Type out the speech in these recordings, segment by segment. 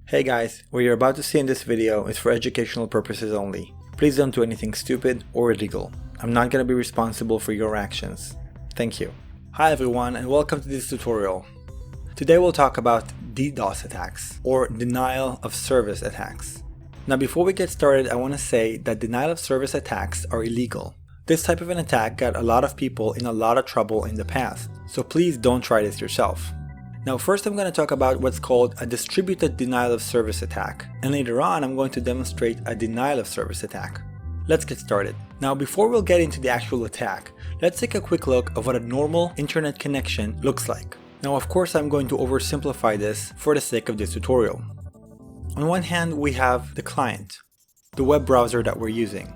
Hey guys, what you're about to see in this video is for educational purposes only. Please don't do anything stupid or illegal. I'm not going to be responsible for your actions. Thank you. Hi everyone and welcome to this tutorial. Today we'll talk about DDoS attacks or denial of service attacks. Now before we get started, I want to say that denial of service attacks are illegal. This type of an attack got a lot of people in a lot of trouble in the past, so please don't try this yourself. Now first I'm going to talk about what's called a distributed denial of service attack, and later on I'm going to demonstrate a denial of service attack. Let's get started. Now before we'll get into the actual attack, let's take a quick look of what a normal internet connection looks like. Now of course I'm going to oversimplify this for the sake of this tutorial. On one hand we have the client, the web browser that we're using.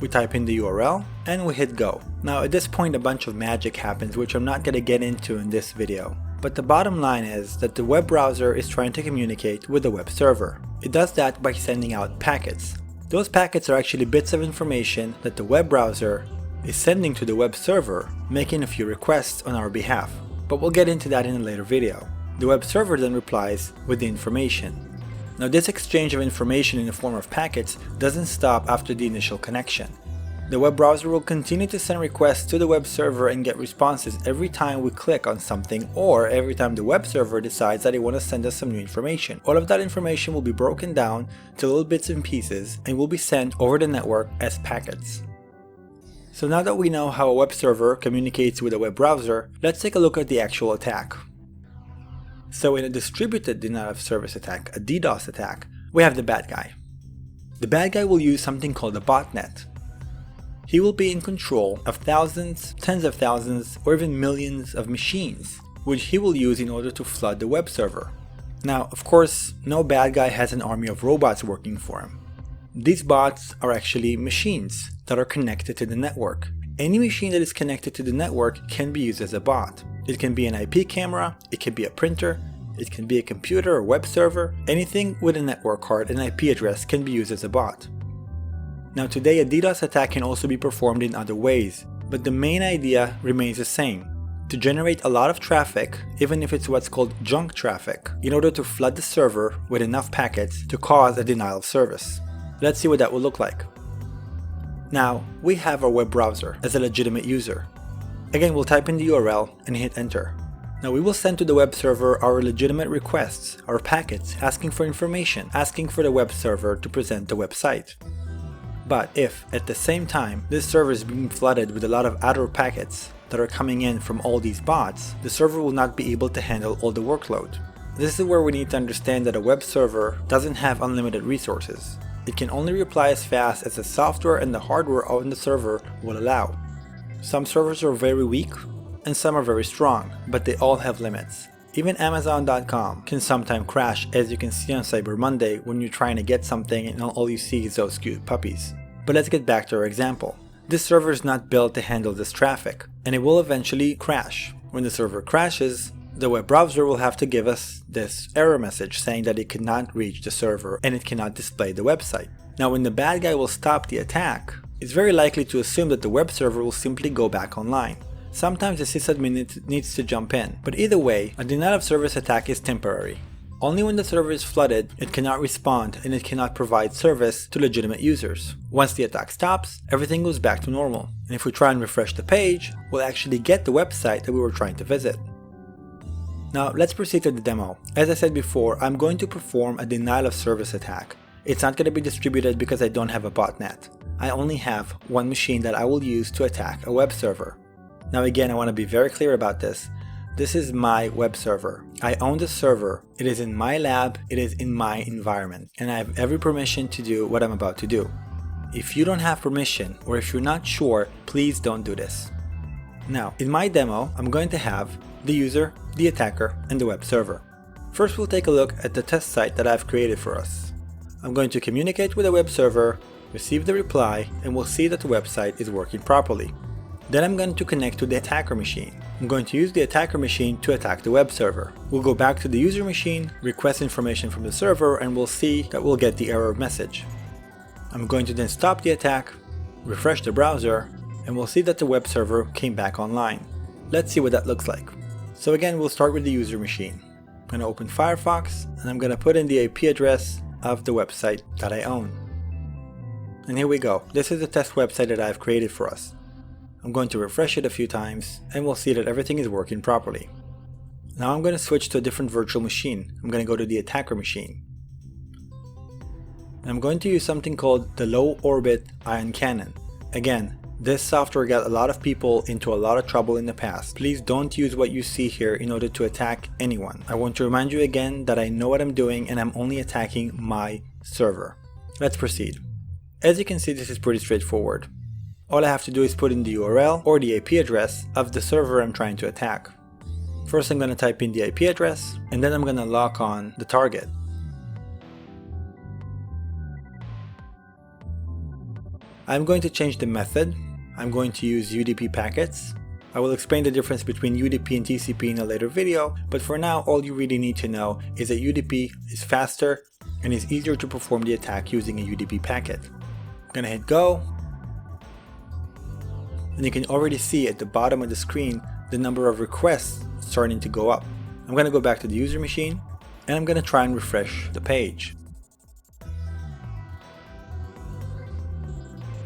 We type in the URL and we hit go. Now at this point a bunch of magic happens which I'm not going to get into in this video. But the bottom line is that the web browser is trying to communicate with the web server. It does that by sending out packets. Those packets are actually bits of information that the web browser is sending to the web server, making a few requests on our behalf. But we'll get into that in a later video. The web server then replies with the information. Now this exchange of information in the form of packets doesn't stop after the initial connection. The web browser will continue to send requests to the web server and get responses every time we click on something or every time the web server decides that they want to send us some new information. All of that information will be broken down to little bits and pieces and will be sent over the network as packets. So now that we know how a web server communicates with a web browser, let's take a look at the actual attack. So in a distributed denial of service attack, a DDoS attack, we have the bad guy. The bad guy will use something called a botnet. He will be in control of thousands, tens of thousands, or even millions of machines, which he will use in order to flood the web server. Now, of course, no bad guy has an army of robots working for him. These bots are actually machines that are connected to the network. Any machine that is connected to the network can be used as a bot. It can be an IP camera, it can be a printer, it can be a computer or web server. Anything with a network card and IP address can be used as a bot. Now today a DDoS attack can also be performed in other ways, but the main idea remains the same. To generate a lot of traffic, even if it's what's called junk traffic, in order to flood the server with enough packets to cause a denial of service. Let's see what that will look like. Now, we have our web browser as a legitimate user. Again, we'll type in the URL and hit enter. Now we will send to the web server our legitimate requests, our packets, asking for information, asking for the web server to present the website. But if, at the same time, this server is being flooded with a lot of other packets that are coming in from all these bots, the server will not be able to handle all the workload. This is where we need to understand that a web server doesn't have unlimited resources. It can only reply as fast as the software and the hardware on the server will allow. Some servers are very weak and some are very strong, but they all have limits. Even Amazon.com can sometimes crash, as you can see on Cyber Monday when you're trying to get something and all you see is those cute puppies. But let's get back to our example. This server is not built to handle this traffic, and it will eventually crash. When the server crashes, the web browser will have to give us this error message saying that it cannot reach the server and it cannot display the website. Now when the bad guy will stop the attack, it's very likely to assume that the web server will simply go back online. Sometimes the sysadmin needs to jump in, but either way, a denial of service attack is temporary. Only when the server is flooded, it cannot respond and it cannot provide service to legitimate users. Once the attack stops, everything goes back to normal. And if we try and refresh the page, we'll actually get the website that we were trying to visit. Now let's proceed to the demo. As I said before, I'm going to perform a denial of service attack. It's not going to be distributed because I don't have a botnet. I only have one machine that I will use to attack a web server. Now again, I want to be very clear about this. This is my web server. I own the server. It is in my lab. It is in my environment. And I have every permission to do what I'm about to do. If you don't have permission or if you're not sure, please don't do this. Now, in my demo, I'm going to have the user, the attacker, and the web server. First, we'll take a look at the test site that I've created for us. I'm going to communicate with the web server, receive the reply, and we'll see that the website is working properly. Then I'm going to connect to the attacker machine. I'm going to use the attacker machine to attack the web server. We'll go back to the user machine, request information from the server, and we'll see that we'll get the error message. I'm going to then stop the attack, refresh the browser, and we'll see that the web server came back online. Let's see what that looks like. So again, we'll start with the user machine. going to open Firefox and I'm going to put in the IP address of the website that I own. And here we go. This is the test website that I've created for us. I'm going to refresh it a few times and we'll see that everything is working properly. Now I'm going to switch to a different virtual machine. I'm going to go to the attacker machine. And I'm going to use something called the low orbit ion cannon. Again, this software got a lot of people into a lot of trouble in the past. Please don't use what you see here in order to attack anyone. I want to remind you again that I know what I'm doing and I'm only attacking my server. Let's proceed. As you can see, this is pretty straightforward. All I have to do is put in the URL or the IP address of the server I'm trying to attack. First I'm going to type in the IP address and then I'm going to lock on the target. I'm going to change the method. I'm going to use UDP packets. I will explain the difference between UDP and TCP in a later video, but for now all you really need to know is that UDP is faster and is easier to perform the attack using a UDP packet. I'm going to hit go. And you can already see at the bottom of the screen the number of requests starting to go up. I'm going to go back to the user machine and I'm going to try and refresh the page.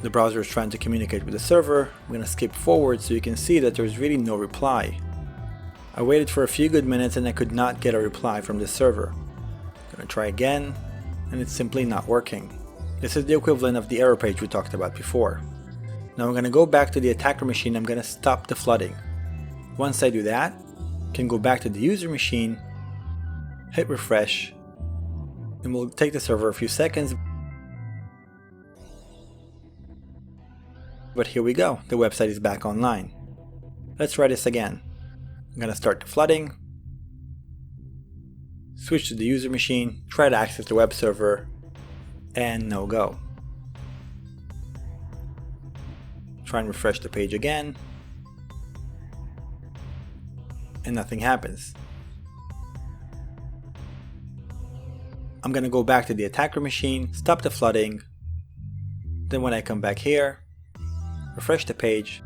The browser is trying to communicate with the server. I'm going to skip forward so you can see that there's really no reply. I waited for a few good minutes and I could not get a reply from the server. I'm going to try again and it's simply not working. This is the equivalent of the error page we talked about before. Now I'm going to go back to the attacker machine. I'm going to stop the flooding. Once I do that, I can go back to the user machine, hit refresh, and we'll take the server a few seconds. But here we go, the website is back online. Let's try this again. I'm going to start the flooding, switch to the user machine, try to access the web server, and no go. Try and refresh the page again, and nothing happens. I'm going to go back to the attacker machine, stop the flooding, then when I come back here, refresh the page,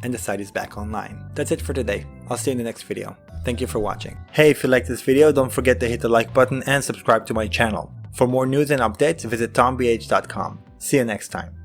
and the site is back online. That's it for today. I'll see you in the next video. Thank you for watching. Hey, if you liked this video, don't forget to hit the like button and subscribe to my channel. For more news and updates, visit tombh.com. See you next time.